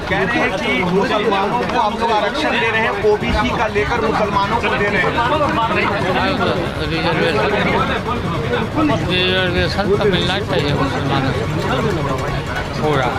कह रहे हैं कि मुसलमानों को आप लोग आरक्षण दे रहे हैं, ओबीसी का लेकर मुसलमानों को दे रहे हैं। रिजर्वेशन तो मिलना चाहिए मुसलमानों को पूरा।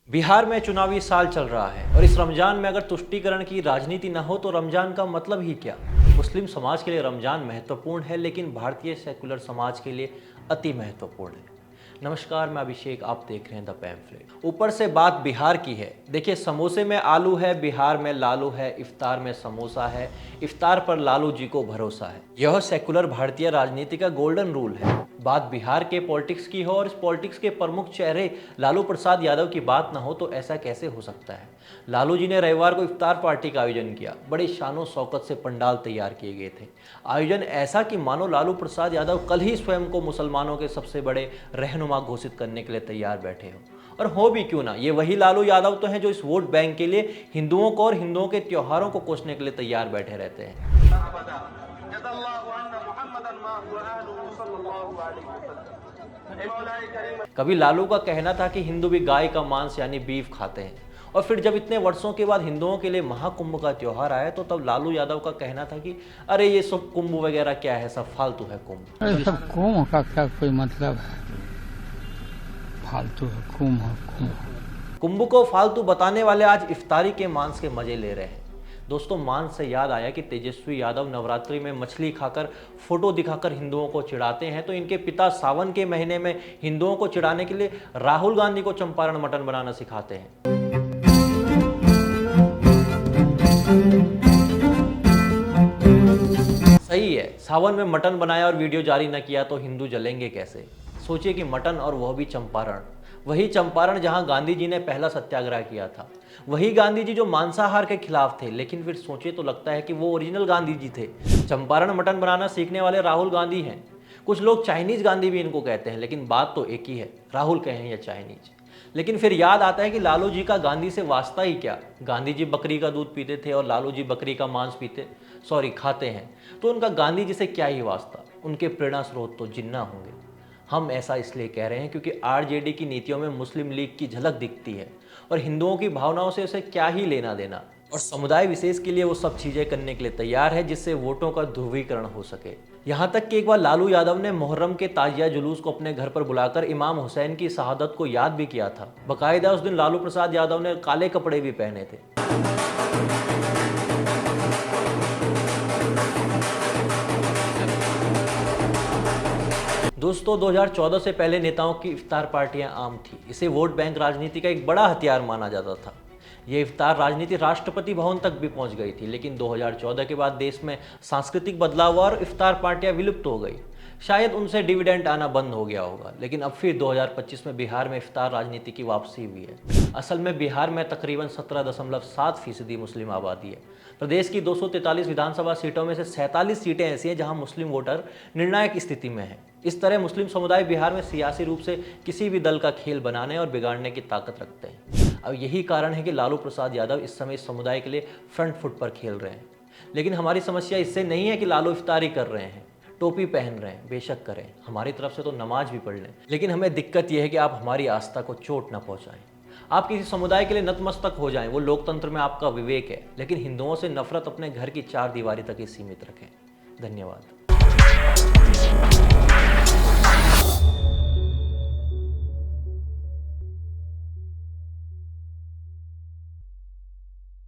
बिहार में चुनावी साल चल रहा है और इस रमजान में अगर तुष्टीकरण की राजनीति न हो तो रमजान का मतलब ही क्या। मुस्लिम समाज के लिए रमजान महत्वपूर्ण है, लेकिन भारतीय सेकुलर समाज के लिए अति महत्वपूर्ण है। नमस्कार, मैं अभिषेक, आप देख रहे हैं द पैम्फलेट। ऊपर से बात बिहार की है। देखिए, समोसे में आलू है, बिहार में लालू है, इफ्तार में समोसा है, इफ्तार पर लालू जी को भरोसा है। यह सेकुलर भारतीय राजनीति का गोल्डन रूल है। बात बिहार के पॉलिटिक्स की हो और इस पॉलिटिक्स के प्रमुख चेहरे लालू प्रसाद यादव की बात न हो तो ऐसा कैसे हो सकता है। लालू जी ने रविवार को इफ्तार पार्टी का आयोजन किया। बड़े शानो शौकत से पंडाल तैयार किए गए थे। आयोजन ऐसा कि मानो लालू प्रसाद यादव कल ही स्वयं को मुसलमानों के सबसे बड़े रहनुमा घोषित करने के लिए तैयार बैठे हो। और हो भी क्यों ना, ये वही लालू यादव तो हैं जो इस वोट बैंक के लिए हिंदुओं को और हिंदुओं के त्योहारों को कोसने के लिए तैयार बैठे रहते हैं। कभी लालू का कहना था कि हिंदू भी गाय का मांस यानी बीफ खाते हैं, और फिर जब इतने वर्षों के बाद हिंदुओं के लिए महाकुंभ का त्योहार आया तो तब लालू यादव का कहना था कि अरे ये सब कुंभ वगैरह क्या है, सब फालतू है कुंभ। अरे सब कुंभ का क्या कोई मतलब है, फालतू है कुंभ। कुंभ को फालतू बताने वाले आज इफ्तारी के मांस के मजे ले रहे हैं। दोस्तों, मांस से याद आया कि तेजस्वी यादव नवरात्रि में मछली खाकर फोटो दिखाकर हिंदुओं को चिढ़ाते हैं, तो इनके पिता सावन के महीने में हिंदुओं को चिढ़ाने के लिए राहुल गांधी को चंपारण मटन बनाना सिखाते हैं। सही है, सावन में मटन बनाया और वीडियो जारी न किया तो हिंदू जलेंगे कैसे। सोचिए कि मटन और वह भी चंपारण, वही चंपारण जहां गांधी जी ने पहला सत्याग्रह किया था, वही गांधी जी जो मांसाहार के खिलाफ थे। लेकिन फिर सोचे तो लगता है कि वो ओरिजिनल गांधी जी थे। चंपारण मटन बनाना सीखने वाले राहुल गांधी हैं। कुछ लोग चाइनीज गांधी भी इनको कहते हैं, लेकिन बात तो एक ही है, राहुल कहें या चाइनीज। लेकिन फिर याद आता है कि लालू जी का गांधी से वास्ता ही क्या। गांधी जी बकरी का दूध पीते थे और लालू जी बकरी का मांस खाते हैं, तो उनका गांधी जी से क्या ही वास्ता। उनके प्रेरणा स्रोत तो जिन्ना होंगे। हम ऐसा इसलिए कह रहे हैं क्योंकि आरजेडी की नीतियों में मुस्लिम लीग की झलक दिखती है और हिंदुओं की भावनाओं से उसे क्या ही लेना देना। और समुदाय विशेष के लिए वो सब चीजें करने के लिए तैयार है जिससे वोटों का ध्रुवीकरण हो सके। यहाँ तक कि एक बार लालू यादव ने मुहर्रम के ताजिया जुलूस को अपने घर पर बुलाकर इमाम हुसैन की शहादत को याद भी किया था। बाकायदा उस दिन लालू प्रसाद यादव ने काले कपड़े भी पहने थे। दोस्तों, 2014 से पहले नेताओं की इफ्तार पार्टियां आम थी। इसे वोट बैंक राजनीति का एक बड़ा हथियार माना जाता था। ये इफ्तार राजनीति राष्ट्रपति भवन तक भी पहुंच गई थी, लेकिन 2014 के बाद देश में सांस्कृतिक बदलाव और इफ्तार पार्टियां विलुप्त हो गई। शायद उनसे डिविडेंड आना बंद हो गया होगा, लेकिन अब फिर 2025 में बिहार में इफ्तार राजनीति की वापसी हुई है। असल में बिहार में तकरीबन 17.7% मुस्लिम आबादी है। प्रदेश की 243 विधानसभा सीटों में से 47 सीटें ऐसी हैं जहां मुस्लिम वोटर निर्णायक स्थिति में हैं। इस तरह मुस्लिम समुदाय बिहार में सियासी रूप से किसी भी दल का खेल बनाने और बिगाड़ने की ताकत रखते हैं। अब यही कारण है कि लालू प्रसाद यादव इस समय इस समुदाय के लिए फ्रंट फुट पर खेल रहे हैं। लेकिन हमारी समस्या इससे नहीं है कि लालू इफ्तारी कर रहे हैं, टोपी पहन रहे हैं, बेशक करें, हमारी तरफ से तो नमाज भी पढ़ लें। लेकिन हमें दिक्कत यह है कि आप हमारी आस्था को चोट न पहुंचाएं। आप किसी समुदाय के लिए नतमस्तक हो जाएं, वो लोकतंत्र में आपका विवेक है, लेकिन हिंदुओं से नफरत अपने घर की 4 दीवारी तक ही सीमित रखें। धन्यवाद।